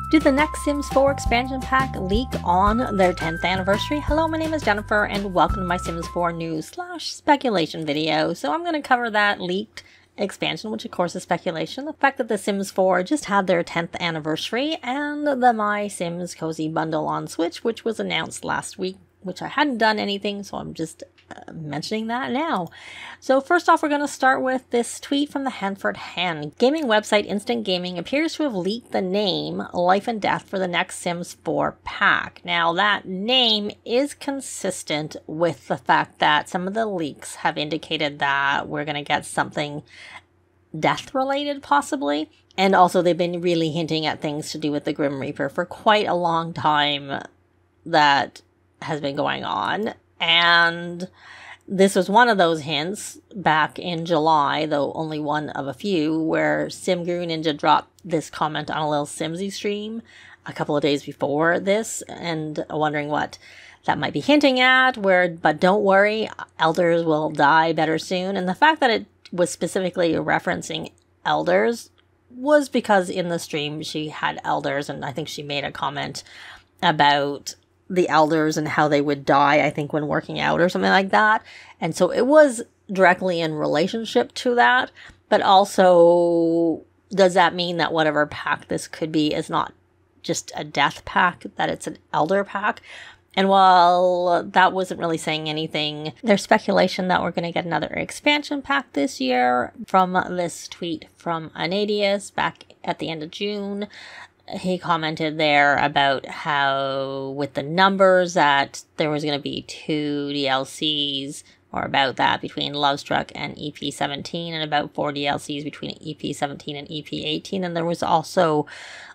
Did the next Sims 4 expansion pack leak on their 10th anniversary? Hello, my name is Jennifer and welcome to my Sims 4 news / speculation video. So I'm going to cover that leaked expansion, which of course is speculation. The fact that the Sims 4 just had their 10th anniversary and the MySims Cozy Bundle on Switch, which was announced last week, which I hadn't done anything, so I'm just mentioning that now. So first off, we're going to start with this tweet from the Hanford Hen. Gaming website Instant Gaming appears to have leaked the name, life and death for the next Sims 4 pack. Now that name is consistent with the fact that some of the leaks have indicated that we're going to get something death related possibly. And also they've been really hinting at things to do with the Grim Reaper for quite a long time that has been going on. And this was one of those hints back in July, though only one of a few, where SimGuru Ninja dropped this comment on a little Simsy stream a couple of days before this, and wondering what that might be hinting at, but don't worry, elders will die better soon. And the fact that it was specifically referencing elders was because in the stream she had elders, and I think she made a comment about the elders and how they would die, I think, when working out or something like that. And so it was directly in relationship to that. But also, does that mean that whatever pack this could be is not just a death pack, that it's an elder pack? And while that wasn't really saying anything, there's speculation that we're going to get another expansion pack this year from this tweet from Anadius back at the end of June. He commented there about how with the numbers that there was going to be 2 DLCs or about that between Lovestruck and EP17 and about 4 DLCs between EP17 and EP18. And there was also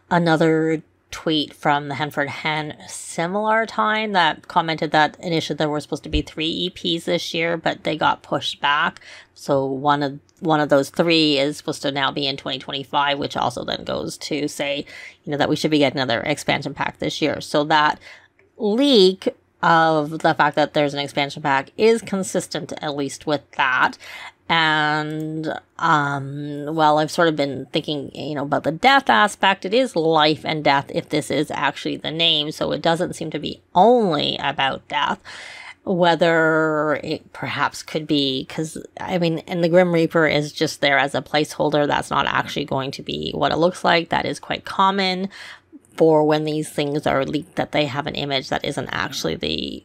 another tweet from the Hanford Hen similar time that commented that initially there were supposed to be 3 EPs this year, but they got pushed back. So one of those 3 is supposed to now be in 2025, which also then goes to say, that we should be getting another expansion pack this year. So that leak of the fact that there's an expansion pack is consistent at least with that. And, well, I've sort of been thinking, about the death aspect. It is life and death if this is actually the name. So it doesn't seem to be only about death. Whether it perhaps could be, because, and the Grim Reaper is just there as a placeholder. That's not actually going to be what it looks like. That is quite common for when these things are leaked, that they have an image that isn't actually the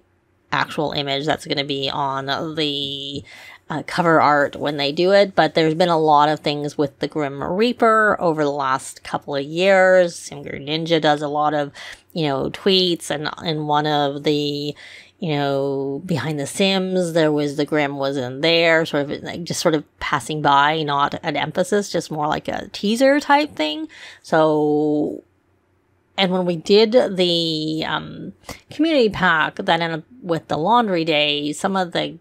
actual image that's going to be on the cover art when they do it. But there's been a lot of things with the Grim Reaper over the last couple of years. SimGuru Ninja does a lot of, tweets, and in one of the, behind the Sims, there was the Grim was in there, sort of like just sort of passing by, not an emphasis, just more like a teaser type thing. So, and when we did the community pack that ended up with the laundry day, some of the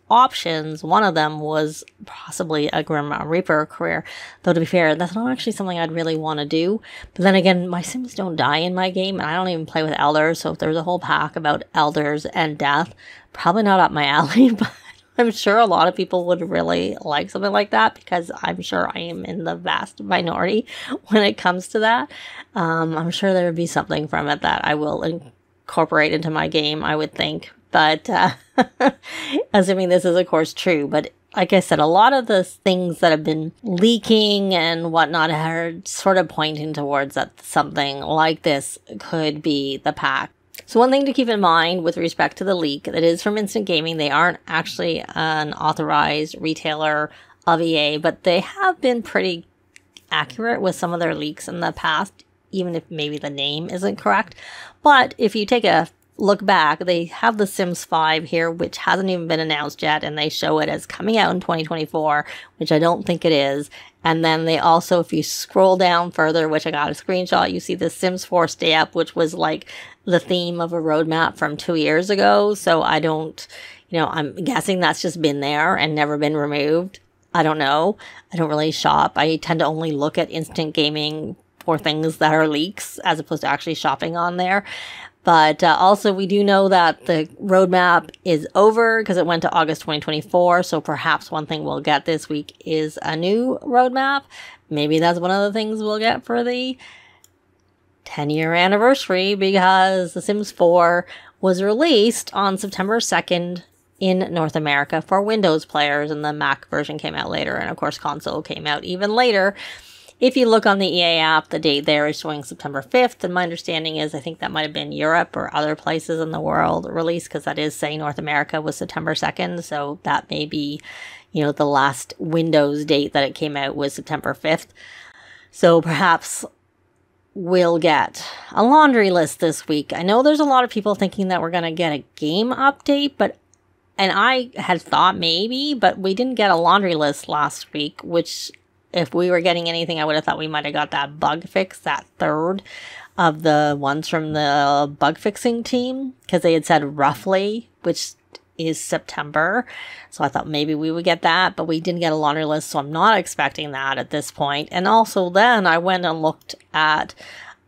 options, one of them was possibly a Grim Reaper career. Though to be fair, that's not actually something I'd really want to do. But then again, my Sims don't die in my game, and I don't even play with elders, so if there's a whole pack about elders and death, probably not up my alley, but I'm sure a lot of people would really like something like that, because I'm sure I am in the vast minority when it comes to that. I'm sure there would be something from it that I will incorporate into my game, I would think. But assuming this is, of course, true. But like I said, a lot of the things that have been leaking and whatnot are sort of pointing towards that something like this could be the pack. So one thing to keep in mind with respect to the leak, that is from Instant Gaming. They aren't actually an authorized retailer of EA, but they have been pretty accurate with some of their leaks in the past, even if maybe the name isn't correct. But if you take a look back, they have The Sims 5 here, which hasn't even been announced yet, and they show it as coming out in 2024, which I don't think it is. And then they also, if you scroll down further, which I got a screenshot, you see The Sims 4 Stay Up, which was like the theme of a roadmap from 2 years ago. So I don't, I'm guessing that's just been there and never been removed. I don't know. I don't really shop. I tend to only look at Instant Gaming for things that are leaks as opposed to actually shopping on there. But also, we do know that the roadmap is over because it went to August 2024. So perhaps one thing we'll get this week is a new roadmap. Maybe that's one of the things we'll get for the 10-year anniversary because The Sims 4 was released on September 2nd in North America for Windows players, and the Mac version came out later, and of course console came out even later. If you look on the EA app, the date there is showing September 5th, and my understanding is I think that might have been Europe or other places in the world released, because that is saying North America was September 2nd, so that may be, you know, the last Windows date that it came out was September 5th. So perhaps we'll get a laundry list this week. I know there's a lot of people thinking that we're going to get a game update, and I had thought maybe, but we didn't get a laundry list last week, which if we were getting anything, I would have thought we might have got that bug fix, that third of the ones from the bug fixing team, because they had said roughly, which is September. So I thought maybe we would get that, but we didn't get a laundry list, so I'm not expecting that at this point. And also then I went and looked at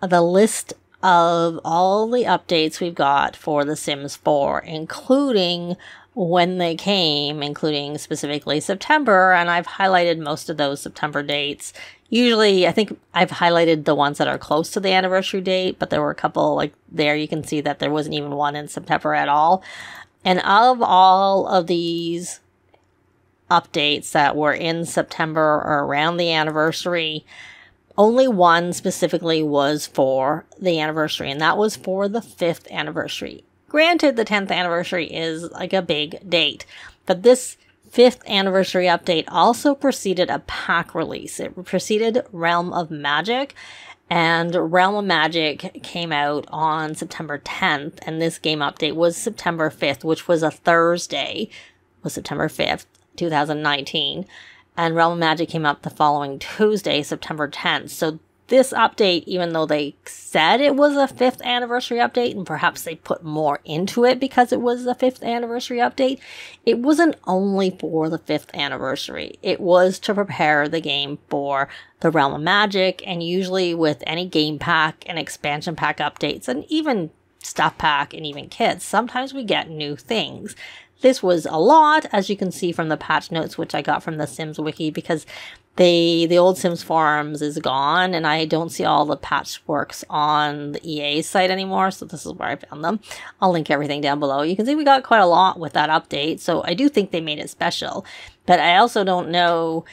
the list of all the updates we've got for The Sims 4, including when they came, including specifically September, and I've highlighted most of those September dates. Usually, I think I've highlighted the ones that are close to the anniversary date, but there were a couple, like there you can see that there wasn't even one in September at all. And of all of these updates that were in September or around the anniversary, only one specifically was for the anniversary, and that was for the 5th anniversary. Granted, the 10th anniversary is like a big date, but this 5th anniversary update also preceded a pack release. It preceded Realm of Magic, and Realm of Magic came out on September 10th, and this game update was September 5th, which was a Thursday, was September 5th, 2019, and Realm of Magic came out the following Tuesday, September 10th. So this update, even though they said it was a 5th anniversary update, and perhaps they put more into it because it was the 5th anniversary update, it wasn't only for the 5th anniversary. It was to prepare the game for the Realm of Magic, and usually with any game pack and expansion pack updates, and even stuff pack and even kits, sometimes we get new things. This was a lot, as you can see from the patch notes, which I got from the Sims Wiki, because the old Sims forums is gone, and I don't see all the patchworks on the EA site anymore, so this is where I found them. I'll link everything down below. You can see we got quite a lot with that update, so I do think they made it special. But I also don't know,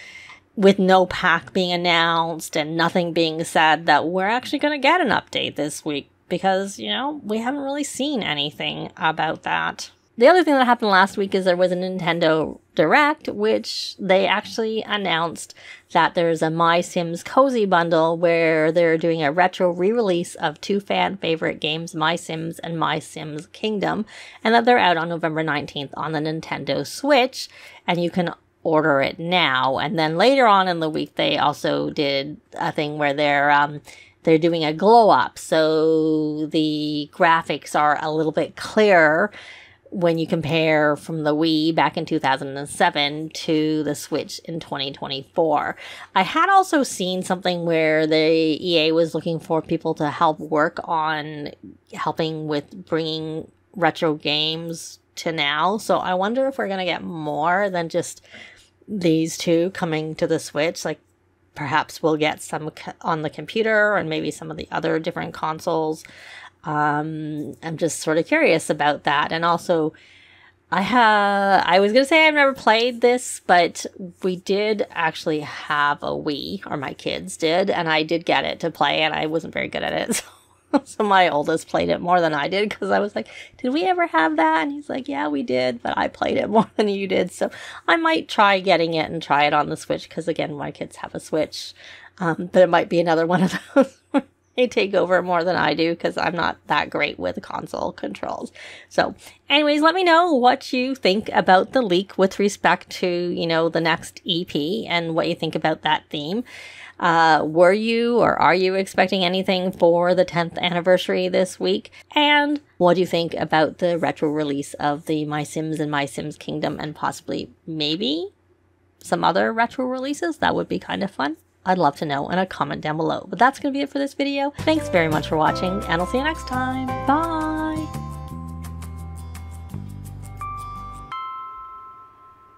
with no pack being announced and nothing being said, that we're actually going to get an update this week, because, you know, we haven't really seen anything about that. The other thing that happened last week is there was a Nintendo Direct, which they actually announced that there's a MySims Cozy Bundle where they're doing a retro re-release of two fan favorite games, MySims and MySims Kingdom, and that they're out on November 19th on the Nintendo Switch, and you can order it now. And then later on in the week, they also did a thing where they're doing a glow up, so the graphics are a little bit clearer when you compare from the Wii back in 2007 to the Switch in 2024. I had also seen something where the EA was looking for people to help work on helping with bringing retro games to now. So I wonder if we're going to get more than just these two coming to the Switch. Like perhaps we'll get some on the computer and maybe some of the other different consoles. I'm just sort of curious about that. And also, I was going to say I've never played this, but we did actually have a Wii, or my kids did, and I did get it to play, and I wasn't very good at it. So my oldest played it more than I did, because I was like, did we ever have that? And he's like, yeah, we did, but I played it more than you did. So I might try getting it and try it on the Switch, because again, my kids have a Switch, but it might be another one of those. They take over more than I do because I'm not that great with console controls. So anyways, let me know what you think about the leak with respect to, you know, the next EP and what you think about that theme. Were you or are you expecting anything for the 10th anniversary this week? And what do you think about the retro release of the MySims and MySims Kingdom, and possibly maybe some other retro releases? That would be kind of fun. I'd love to know in a comment down below. But that's going to be it for this video. Thanks very much for watching, and I'll see you next time. Bye!